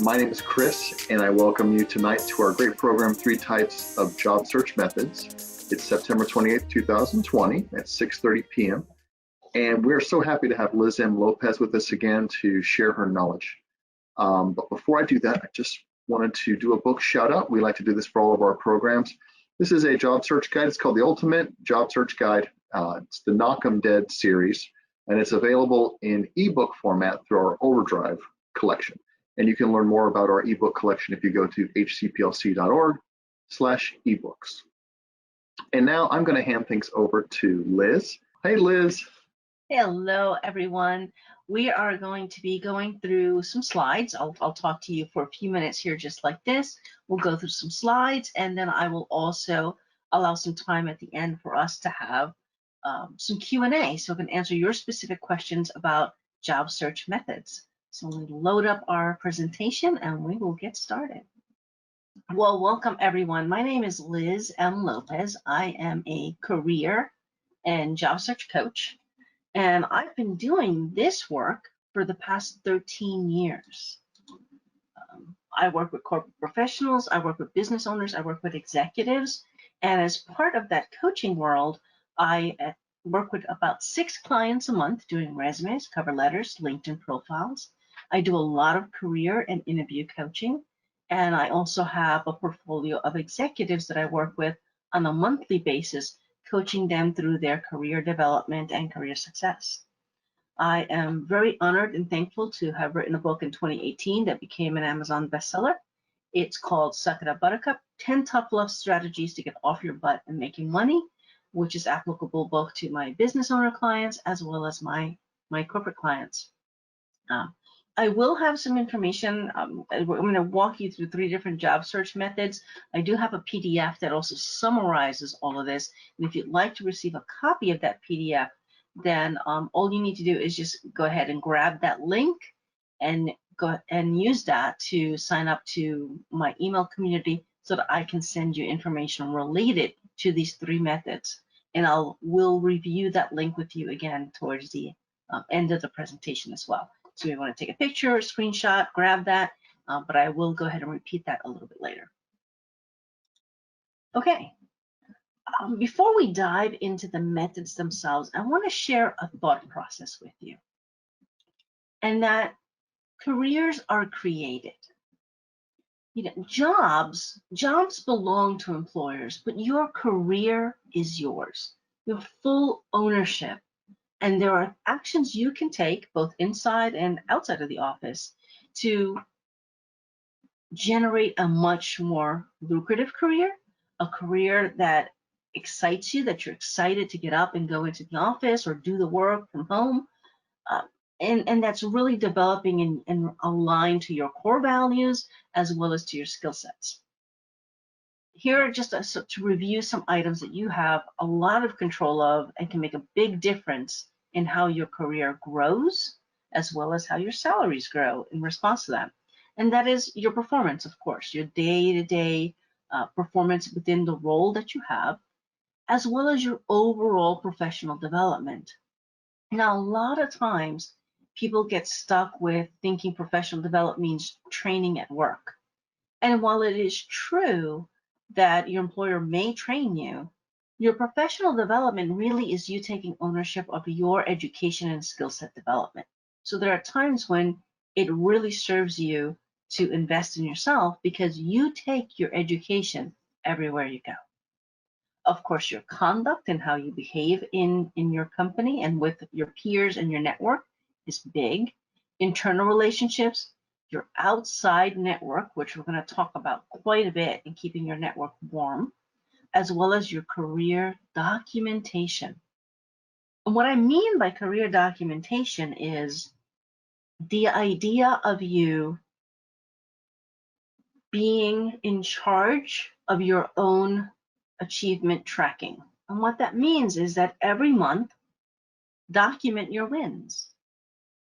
My name is Chris, and I welcome you tonight to our great program, 3 Types of Job Search Methods. It's September 28th, 2020 at 6:30 p.m. And we're so happy to have Liz M. Lopez with us again to share her knowledge. But before I do that, I just wanted to do a book shout out. We like to do this for all of our programs. This is a job search guide. It's called the Ultimate Job Search Guide. It's the Knock 'em Dead series, and it's available in ebook format through our Overdrive collection. And you can learn more about our ebook collection if you go to hcplc.org/ebooks. And now I'm going to hand things over to Liz. Hey, Liz. Hello, everyone. We are going to be going through some slides. I'll talk to you for a few minutes here just like this. We'll go through some slides, and then I will also allow some time at the end for us to have some Q&A, so we can answer your specific questions about job search methods. So we load up our presentation and we will get started. Well, welcome everyone. My name is Liz M. Lopez. I am a career and job search coach, and I've been doing this work for the past 13 years. I work with corporate professionals, I work with business owners, I work with executives, and as part of that coaching world, I work with about 6 clients a month doing resumes, cover letters, LinkedIn profiles. I do a lot of career and interview coaching, and I also have a portfolio of executives that I work with on a monthly basis, coaching them through their career development and career success. I am very honored and thankful to have written a book in 2018 that became an Amazon bestseller. It's called Suck It Up Buttercup, 10 Tough Love Strategies to Get Off Your Butt and Making Money, which is applicable both to my business owner clients as well as my corporate clients. I will have some information. I'm going to walk you through 3 different job search methods. I do have a PDF that also summarizes all of this. And if you'd like to receive a copy of that PDF, then all you need to do is just go ahead and grab that link and go and use that to sign up to my email community so that I can send you information related to these 3 methods. And we'll review that link with you again towards the end of the presentation as well. So you want to take a picture, a screenshot, grab that, but I will go ahead and repeat that a little bit later. Okay, before we dive into the methods themselves, I want to share a thought process with you. And that careers are created. You know, jobs belong to employers, but your career is yours. You have full ownership. And there are actions you can take both inside and outside of the office to generate a much more lucrative career, a career that excites you, that you're excited to get up and go into the office or do the work from home, and that's really developing and aligned to your core values as well as to your skill sets. Here are just to review some items that you have a lot of control of and can make a big difference in how your career grows, as well as how your salaries grow in response to that. And that is your performance, of course, your day-to-day performance within the role that you have, as well as your overall professional development. Now, a lot of times, people get stuck with thinking professional development means training at work. And while it is true that your employer may train you, your professional development really is you taking ownership of your education and skill set development. So there are times when it really serves you to invest in yourself because you take your education everywhere you go. Of course, your conduct and how you behave in your company and with your peers and your network is big. Internal relationships, your outside network, which we're going to talk about quite a bit in keeping your network warm, as well as your career documentation. And what I mean by career documentation is the idea of you being in charge of your own achievement tracking. And what that means is that every month, document your wins.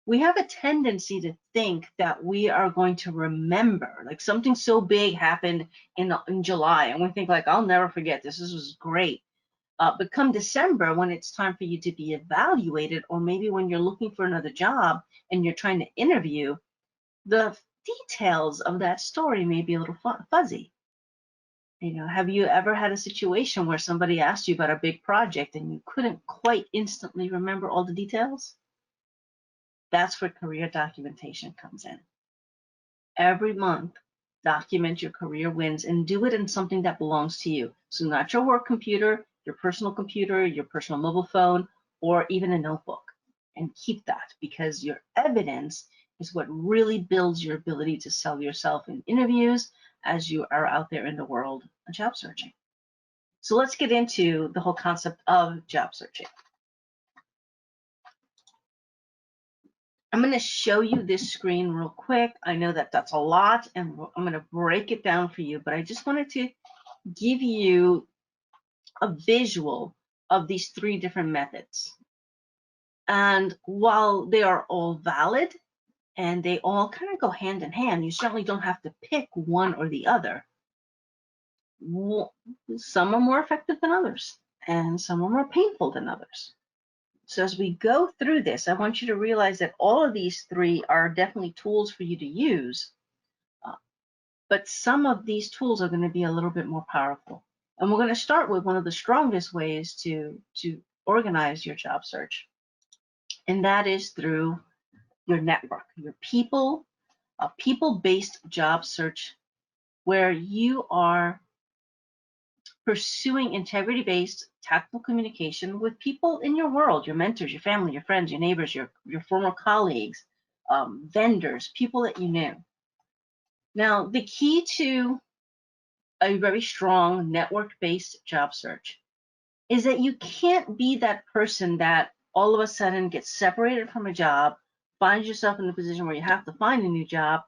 We have a tendency to think that we are going to remember, like something so big happened in July, and we think like, I'll never forget this was great. But come December, when it's time for you to be evaluated, or maybe when you're looking for another job and you're trying to interview, the details of that story may be a little fuzzy. Have you ever had a situation where somebody asked you about a big project and you couldn't quite instantly remember all the details? That's where career documentation comes in. Every month, document your career wins and do it in something that belongs to you. So not your work computer, your personal mobile phone, or even a notebook. And keep that, because your evidence is what really builds your ability to sell yourself in interviews as you are out there in the world job searching. So let's get into the whole concept of job searching. I'm going to show you this screen real quick. I know that that's a lot, and I'm going to break it down for you, but I just wanted to give you a visual of these three different methods. And while they are all valid and they all kind of go hand in hand, you certainly don't have to pick one or the other. Some are more effective than others, and some are more painful than others. So as we go through this, I want you to realize that all of these three are definitely tools for you to use, but some of these tools are going to be a little bit more powerful. And we're going to start with one of the strongest ways to organize your job search, and that is through your network, your people, a people-based job search where you are pursuing integrity-based tactful communication with people in your world, your mentors, your family, your friends, your neighbors, your former colleagues, vendors, people that you knew. Now, the key to a very strong network-based job search is that you can't be that person that all of a sudden gets separated from a job, finds yourself in the position where you have to find a new job,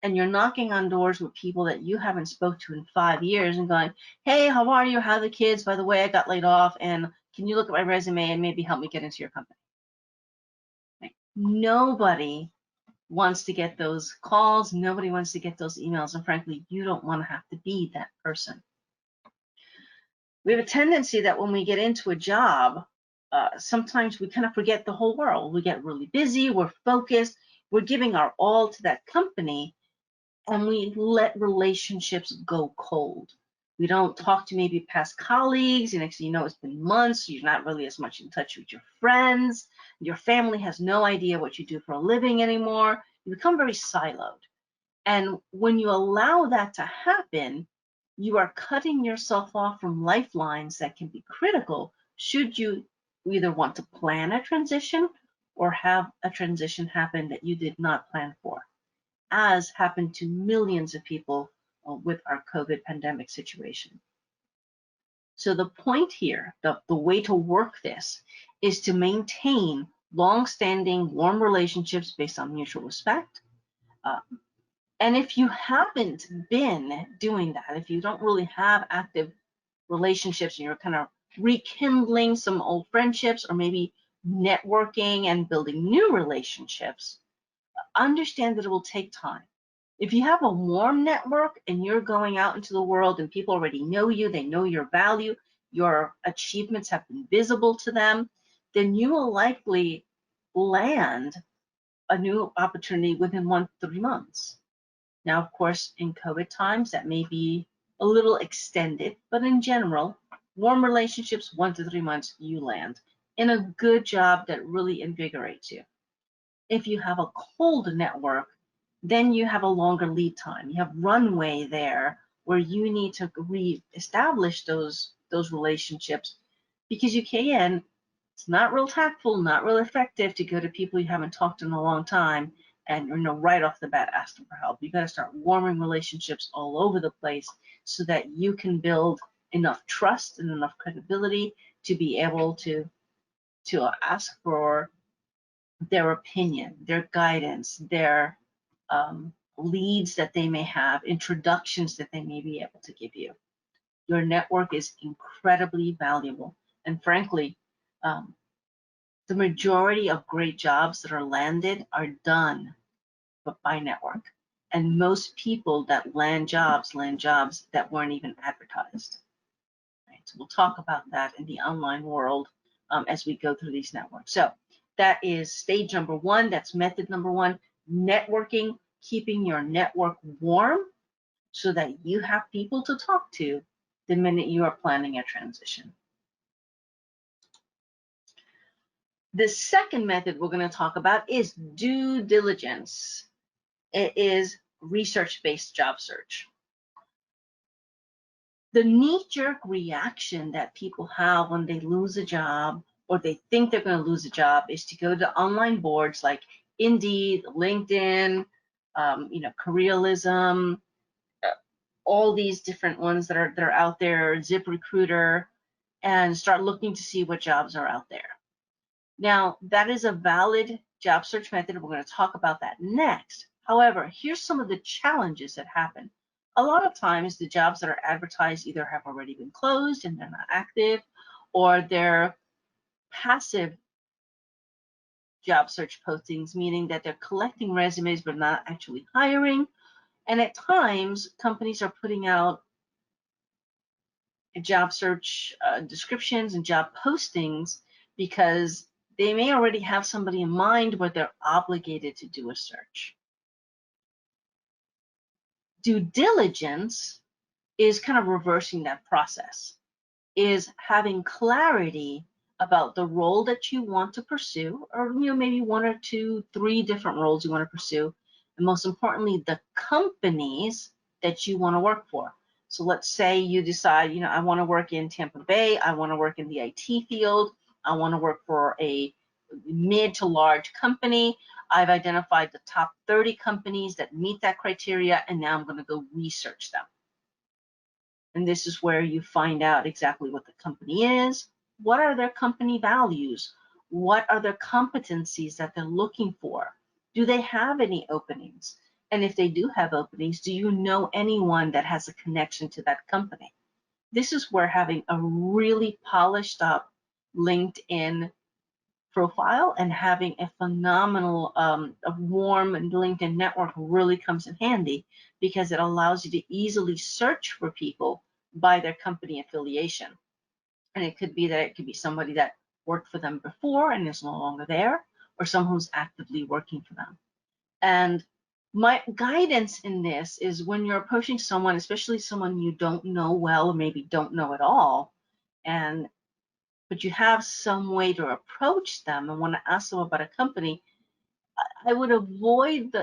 and you're knocking on doors with people that you haven't spoke to in 5 years and going, hey, how are you? How are the kids? By the way, I got laid off, and can you look at my resume and maybe help me get into your company? Right? Nobody wants to get those calls. Nobody wants to get those emails. And frankly, you don't want to have to be that person. We have a tendency that when we get into a job, sometimes we kind of forget the whole world. We get really busy, we're focused, we're giving our all to that company, and we let relationships go cold. We don't talk to maybe past colleagues, and next thing you know, it's been months, you're not really as much in touch with your friends, your family has no idea what you do for a living anymore, you become very siloed. And when you allow that to happen, you are cutting yourself off from lifelines that can be critical should you either want to plan a transition or have a transition happen that you did not plan for, as happened to millions of people with our COVID pandemic situation. So the point here, the way to work this is to maintain long-standing warm relationships based on mutual respect. And if you haven't been doing that, if you don't really have active relationships and you're kind of rekindling some old friendships or maybe networking and building new relationships, understand that it will take time. If you have a warm network and you're going out into the world and people already know you, they know your value, your achievements have been visible to them, then you will likely land a new opportunity within 1 to 3 months. Now, of course, in COVID times, that may be a little extended, but in general, warm relationships, 1 to 3 months, you land in a good job that really invigorates you. If you have a cold network, then you have a longer lead time. You have runway there where you need to reestablish those relationships, because you can. It's not real tactful, not real effective to go to people you haven't talked to in a long time and right off the bat ask them for help. You got to start warming relationships all over the place so that you can build enough trust and enough credibility to be able to ask for their opinion, their guidance, their leads that they may have, introductions that they may be able to give you. Your network is incredibly valuable. And frankly, the majority of great jobs that are landed are done by network. And most people that land jobs that weren't even advertised. Right? So we'll talk about that in the online world as we go through these networks. So that is stage number one. That's method number one, networking keeping your network warm so that you have people to talk to the minute you are planning a transition. The second method we're going to talk about is due diligence. It is research-based job search. The knee-jerk reaction that people have when they lose a job or they think they're going to lose a job is to go to online boards like Indeed, LinkedIn, Careerism, all these different ones that are out there, ZipRecruiter, and start looking to see what jobs are out there. Now, that is a valid job search method. We're going to talk about that next. However, here's some of the challenges that happen. A lot of times, the jobs that are advertised either have already been closed and they're not active, or they're passive job search postings, meaning that they're collecting resumes but not actually hiring. And at times, companies are putting out job search descriptions and job postings because they may already have somebody in mind, but they're obligated to do a search. Due diligence is kind of reversing that process, is having clarity about the role that you want to pursue, or maybe one or two, three different roles you want to pursue, and most importantly, the companies that you want to work for. So let's say you decide, I want to work in Tampa Bay, I want to work in the IT field, I want to work for a mid to large company. I've identified the top 30 companies that meet that criteria, and now I'm going to go research them. And this is where you find out exactly what the company is, what are their company values, what are their competencies that they're looking for, do they have any openings? And if they do have openings, do you know anyone that has a connection to that company? This is where having a really polished up LinkedIn profile and having a phenomenal, a warm LinkedIn network really comes in handy, because it allows you to easily search for people by their company affiliation. And it could be somebody that worked for them before and is no longer there, or someone who's actively working for them. And my guidance in this is, when you're approaching someone, especially someone you don't know well or maybe don't know at all, but you have some way to approach them and want to ask them about a company, I would avoid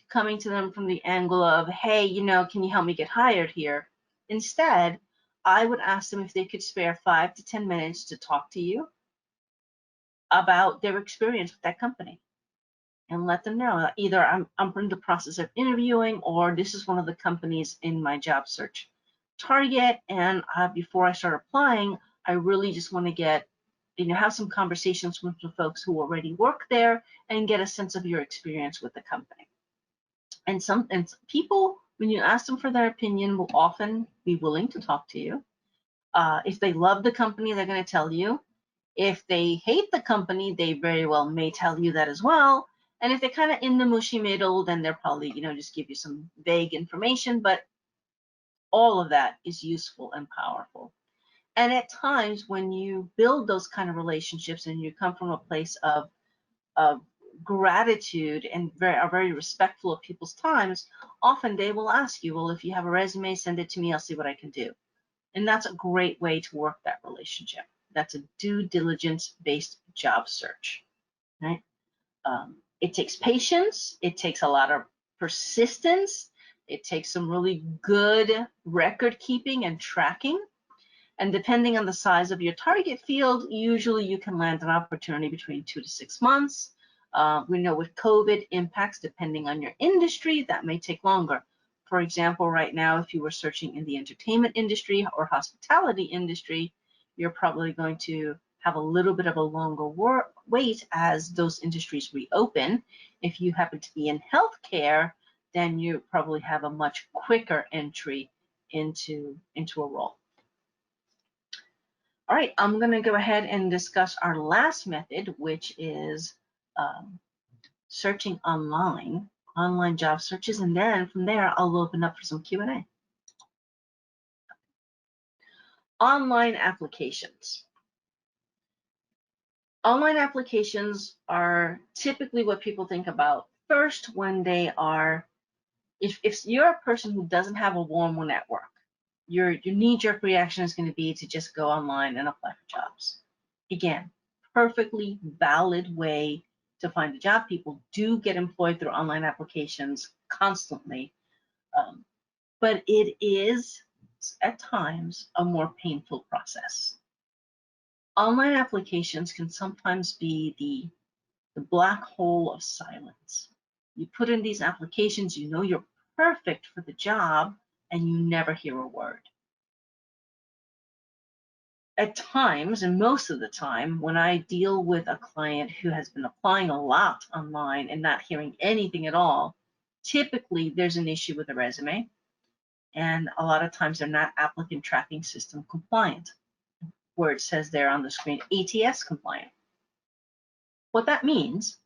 coming to them from the angle of, hey, can you help me get hired here? Instead, I would ask them if they could spare 5 to 10 minutes to talk to you about their experience with that company, and let them know that either I'm in the process of interviewing, or this is one of the companies in my job search target, and before I start applying, I really just want to get, have some conversations with the folks who already work there and get a sense of your experience with the company. And some people, when you ask them for their opinion, will often be willing to talk to you. If they love the company, they're going to tell you. If they hate the company, they very well may tell you that as well. And if they're kind of in the mushy middle, then they'll probably, just give you some vague information, but all of that is useful and powerful. And at times, when you build those kind of relationships and you come from a place of gratitude and are very respectful of people's times, often they will ask you, well, if you have a resume, send it to me, I'll see what I can do. And that's a great way to work that relationship. That's a due diligence-based job search, right? It takes patience. It takes a lot of persistence. It takes some really good record keeping and tracking. And depending on the size of your target field, usually you can land an opportunity between 2 to 6 months. We know with COVID impacts, depending on your industry, that may take longer. For example, right now, if you were searching in the entertainment industry or hospitality industry, you're probably going to have a little bit of a longer wait as those industries reopen. If you happen to be in healthcare, then you probably have a much quicker entry into a role. All right, I'm going to go ahead and discuss our last method, which is searching online job searches, and then from there I'll open up for some Q&A. Online applications. Online applications are typically what people think about first when they are If you're a person who doesn't have a warm network, your knee-jerk reaction is going to be to just go online and apply for jobs. Again, perfectly valid way to find a job. People do get employed through online applications constantly, but it is at times a more painful process. Online applications can sometimes be the black hole of silence. You put in these applications, you know you're perfect for the job, and you never hear a word. At times, and most of the time, when I deal with a client who has been applying a lot online and not hearing anything at all, typically there's an issue with the resume, and a lot of times they're not applicant tracking system compliant, where it says there on the screen ATS compliant. What that means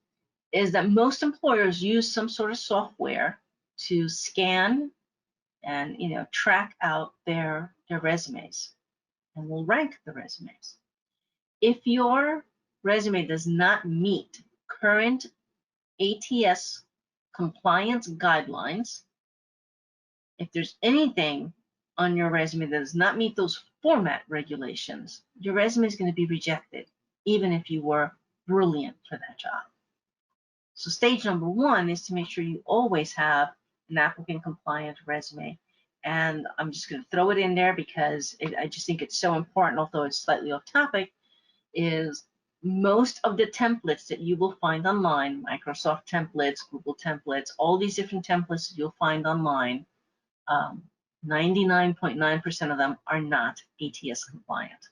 is that most employers use some sort of software to scan and track out their resumes, and will rank the resumes. If your resume does not meet current ATS compliance guidelines, if there's anything on your resume that does not meet those format regulations, your resume is going to be rejected, even if you were brilliant for that job. So stage number one is to make sure you always have an applicant compliant resume. And I'm just going to throw it in there because I just think it's so important, although it's slightly off topic, is most of the templates that you will find online, Microsoft templates, Google templates, all these different templates that you'll find online, 99.9% of them are not ATS compliant.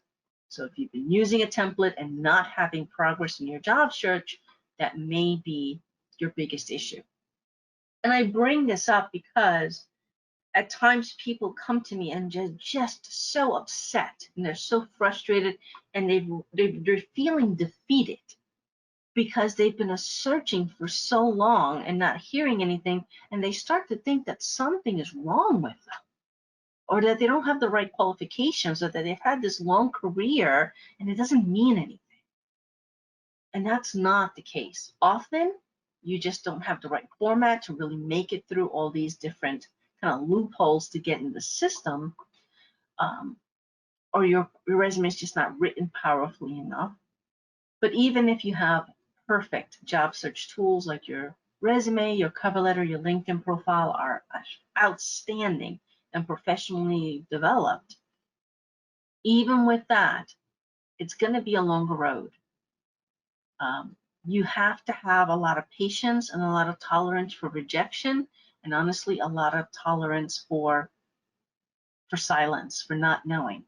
So if you've been using a template and not having progress in your job search, that may be your biggest issue. And I bring this up because at times people come to me and just so upset, and they're so frustrated, and they're feeling defeated because they've been searching for so long and not hearing anything, and they start to think that something is wrong with them, or that they don't have the right qualifications, or that they've had this long career and it doesn't mean anything. And that's not the case. Often, you just don't have the right format to really make it through all these different kind of loopholes to get in the system, or your resume is just not written powerfully enough. But even if you have perfect job search tools like your resume, your cover letter, your LinkedIn profile are outstanding and professionally developed, even with that, it's going to be a longer road. You have to have a lot of patience and a lot of tolerance for rejection, and honestly, a lot of tolerance for silence, for not knowing.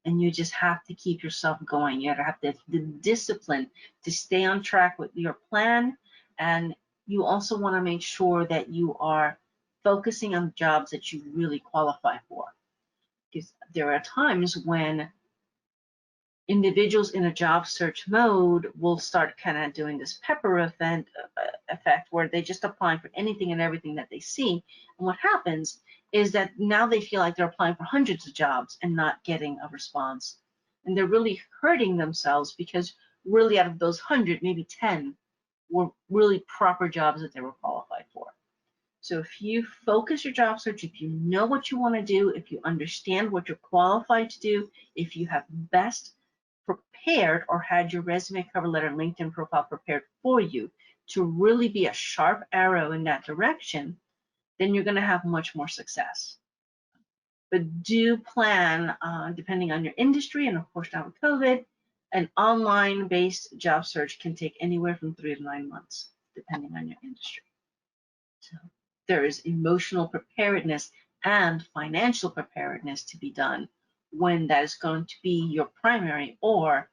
And you just have to keep yourself going. You have to have the discipline to stay on track with your plan. And you also want to make sure that you are focusing on jobs that you really qualify for. Because there are times when individuals in a job search mode will start kind of doing this pepper effect where they just applying for anything and everything that they see. And what happens is that now they feel like they're applying for hundreds of jobs and not getting a response. And they're really hurting themselves because really out of those 100, maybe 10 were really proper jobs that they were qualified for. So if you focus your job search, if you know what you want to do, if you understand what you're qualified to do, if you have best prepared or had your resume, cover letter, and LinkedIn profile prepared for you to really be a sharp arrow in that direction, then you're going to have much more success. But do plan, depending on your industry, and of course now with COVID, an online-based job search can take anywhere from 3 to 9 months, depending on your industry. So there is emotional preparedness and financial preparedness to be done when that is going to be your primary or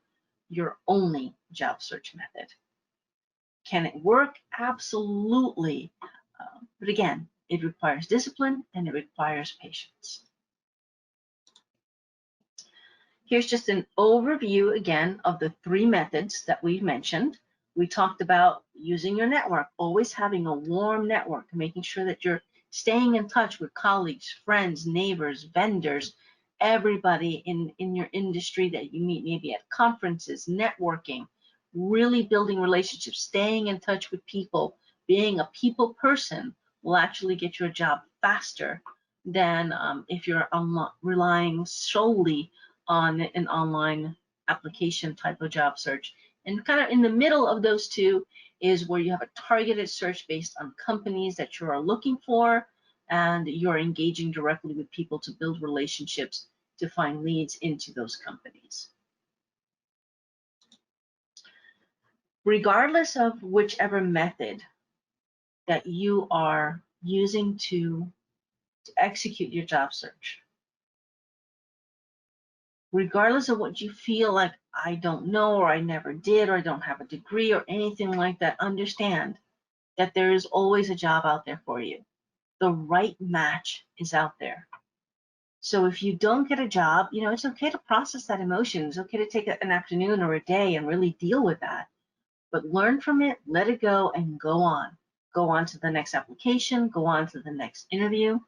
your only job search method. Can it work? Absolutely. But again, it requires discipline and it requires patience. Here's just an overview again of the 3 methods that we've mentioned. We talked about using your network, always having a warm network, making sure that you're staying in touch with colleagues, friends, neighbors, vendors, everybody in your industry that you meet, maybe at conferences, networking, really building relationships, staying in touch with people, being a people person will actually get you a job faster than if you're relying solely on an online application type of job search. And kind of in the middle of those two is where you have a targeted search based on companies that you are looking for, and you're engaging directly with people to build relationships to find leads into those companies. Regardless of whichever method that you are using to execute your job search, regardless of what you feel like, I don't know, or I never did, or I don't have a degree, or anything like that, understand that there is always a job out there for you. The right match is out there. So if you don't get a job, it's okay to process that emotion. It's okay to take an afternoon or a day and really deal with that. But learn from it, let it go, and go on. Go on to the next application, go on to the next interview.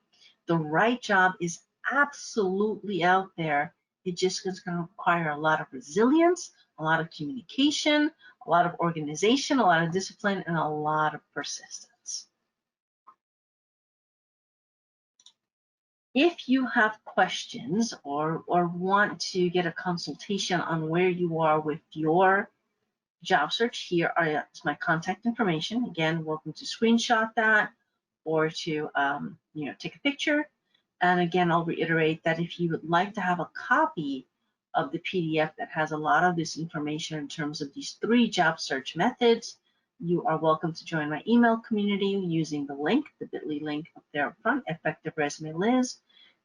The right job is absolutely out there. It just is going to require a lot of resilience, a lot of communication, a lot of organization, a lot of discipline, and a lot of persistence. If you have questions or want to get a consultation on where you are with your job search, here is my contact information. Again, welcome to screenshot that or to take a picture. And again, I'll reiterate that if you would like to have a copy of the PDF that has a lot of this information in terms of these 3 job search methods, you are welcome to join my email community using the link, the bit.ly link up there up front, Effective Resume Liz,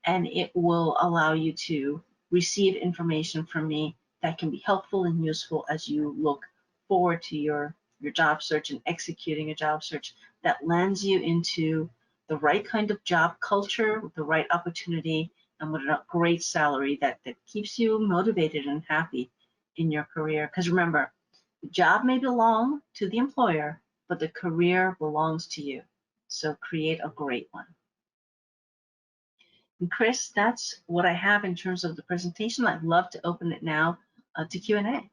and it will allow you to receive information from me that can be helpful and useful as you look forward to your job search and executing a job search that lands you into the right kind of job culture, with the right opportunity, and with a great salary that keeps you motivated and happy in your career. Because remember, the job may belong to the employer, but the career belongs to you. So create a great one. And Chris, that's what I have in terms of the presentation. I'd love to open it now to Q&A.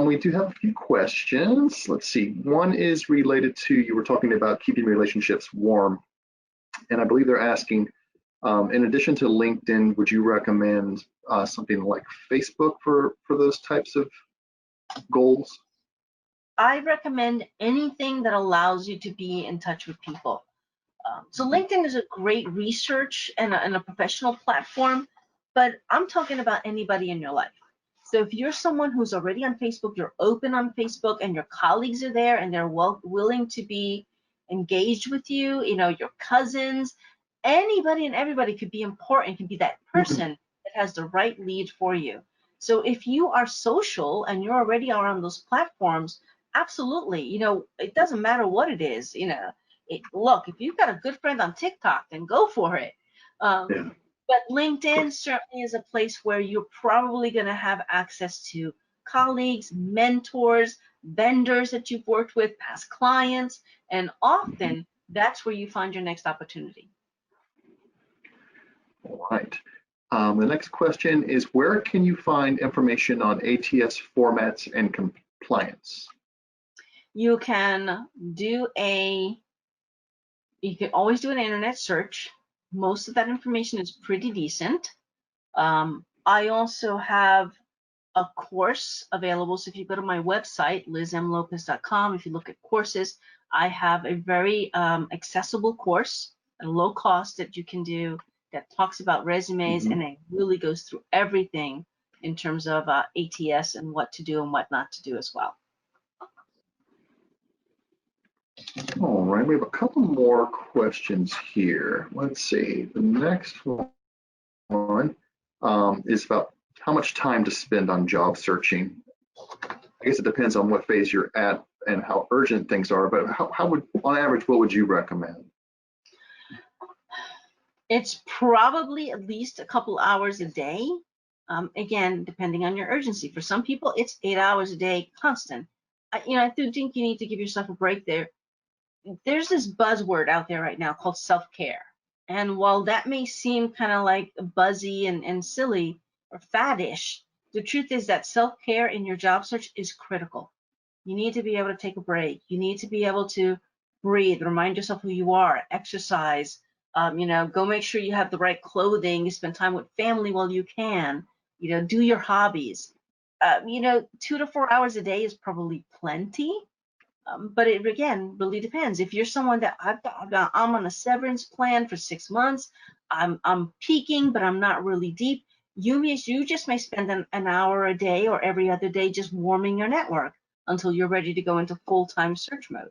We do have a few questions. Let's see. One is related to, you were talking about keeping relationships warm. And I believe they're asking, in addition to LinkedIn, would you recommend something like Facebook for those types of goals? I recommend anything that allows you to be in touch with people. So LinkedIn is a great research and a professional platform, but I'm talking about anybody in your life. So if you're someone who's already on Facebook, you're open on Facebook, and your colleagues are there and they're willing to be engaged with you, your cousins, anybody and everybody could be important, can be that person that has the right lead for you. So if you are social and you're already on those platforms, absolutely, it doesn't matter what it is, look, if you've got a good friend on TikTok, then go for it. Yeah. But LinkedIn certainly is a place where you're probably going to have access to colleagues, mentors, vendors that you've worked with, past clients, and often that's where you find your next opportunity. All right. The next question is, where can you find information on ATS formats and compliance? You can always do an internet search. Most of that information is pretty decent. I also have a course available. So if you go to my website, lizmlopez.com, if you look at courses, I have a very accessible course at a low cost that you can do that talks about resumes, and it really goes through everything in terms of ATS and what to do and what not to do as well. All right, we have a couple more questions here. Let's see. The next one is about how much time to spend on job searching. I guess it depends on what phase you're at and how urgent things are, but how would, on average, what would you recommend? It's probably at least a couple hours a day. Again, depending on your urgency. For some people, it's 8 hours a day constant. I do think you need to give yourself a break there. There's this buzzword out there right now called self-care. And while that may seem kind of like buzzy and silly or faddish, the truth is that self-care in your job search is critical. You need to be able to take a break. You need to be able to breathe, remind yourself who you are, exercise, go make sure you have the right clothing, you spend time with family while you can, do your hobbies. 2 to 4 hours a day is probably plenty. But it again really depends. If you're someone that I'm on a severance plan for 6 months, I'm peaking, but I'm not really deep. You just may spend an hour a day or every other day just warming your network until you're ready to go into full-time search mode.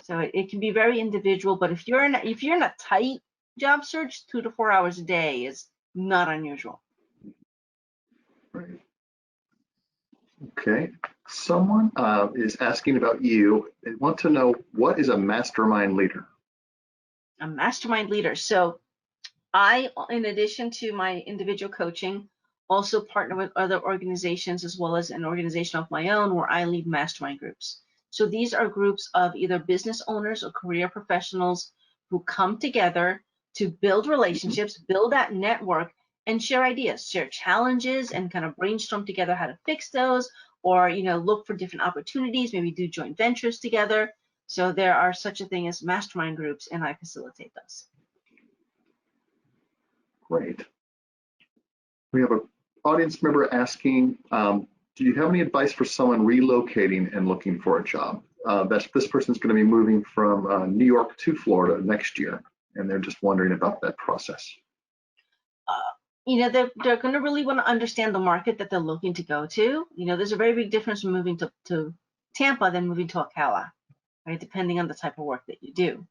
So it can be very individual. But if you're in a tight job search, 2 to 4 hours a day is not unusual. Right. Okay. Someone is asking about you. They want to know, what is a mastermind leader? A mastermind leader. So I, in addition to my individual coaching, also partner with other organizations as well as an organization of my own where I lead mastermind groups. So these are groups of either business owners or career professionals who come together to build relationships, build that network, and share ideas, share challenges, and kind of brainstorm together how to fix those, or look for different opportunities, maybe do joint ventures together. So there are such a thing as mastermind groups, and I facilitate those. Great. We have an audience member asking, do you have any advice for someone relocating and looking for a job? This person's going to be moving from New York to Florida next year, and they're just wondering about that process. They're going to really want to understand the market that they're looking to go to. There's a very big difference from moving to Tampa than moving to Ocala, right? Depending on the type of work that you do.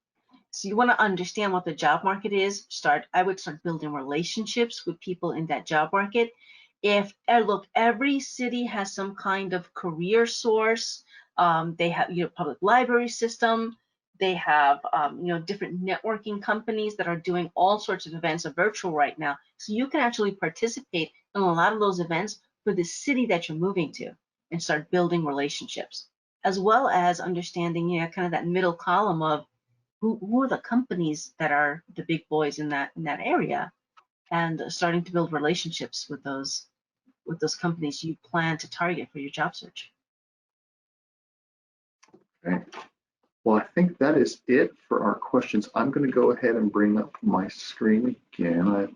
So you want to understand what the job market is. I would start building relationships with people in that job market. Look, every city has some kind of career source. They have, public library system. They have, different networking companies that are doing all sorts of events are virtual right now. So you can actually participate in a lot of those events for the city that you're moving to and start building relationships, as well as understanding, kind of that middle column of who are the companies that are the big boys in that area, and starting to build relationships with those companies you plan to target for your job search. Okay. Well, I think that is it for our questions. I'm going to go ahead and bring up my screen again.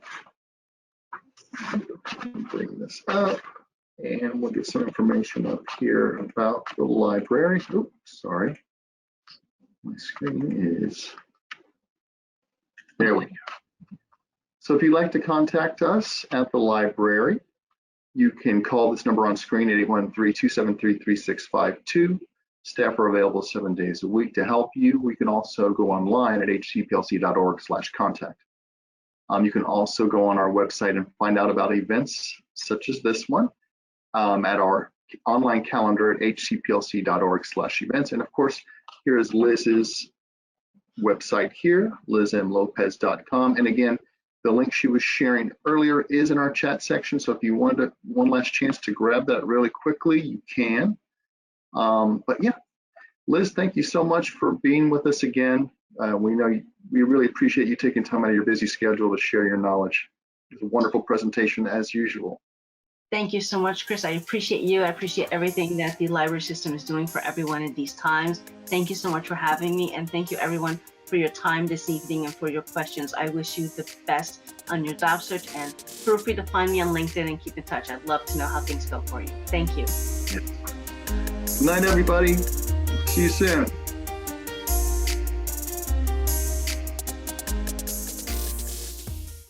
Bring this up, and we'll get some information up here about the library. Oops, sorry. My screen is, there we go. So if you'd like to contact us at the library, you can call this number on screen at 813-273-3652. Staff are available 7 days a week to help you. We can also go online at hcplc.org/contact. You can also go on our website and find out about events such as this one at our online calendar at hcplc.org/events. And of course, here is Liz's website here, lizmlopez.com. And again, the link she was sharing earlier is in our chat section. So if you wanted one last chance to grab that really quickly, you can. But yeah, Liz, thank you so much for being with us again. We really appreciate you taking time out of your busy schedule to share your knowledge. It was a wonderful presentation as usual. Thank you so much, Chris. I appreciate you. I appreciate everything that the library system is doing for everyone in these times. Thank you so much for having me, and thank you everyone for your time this evening and for your questions. I wish you the best on your job search, and feel free to find me on LinkedIn and keep in touch. I'd love to know how things go for you. Thank you. Good night, everybody. See you soon.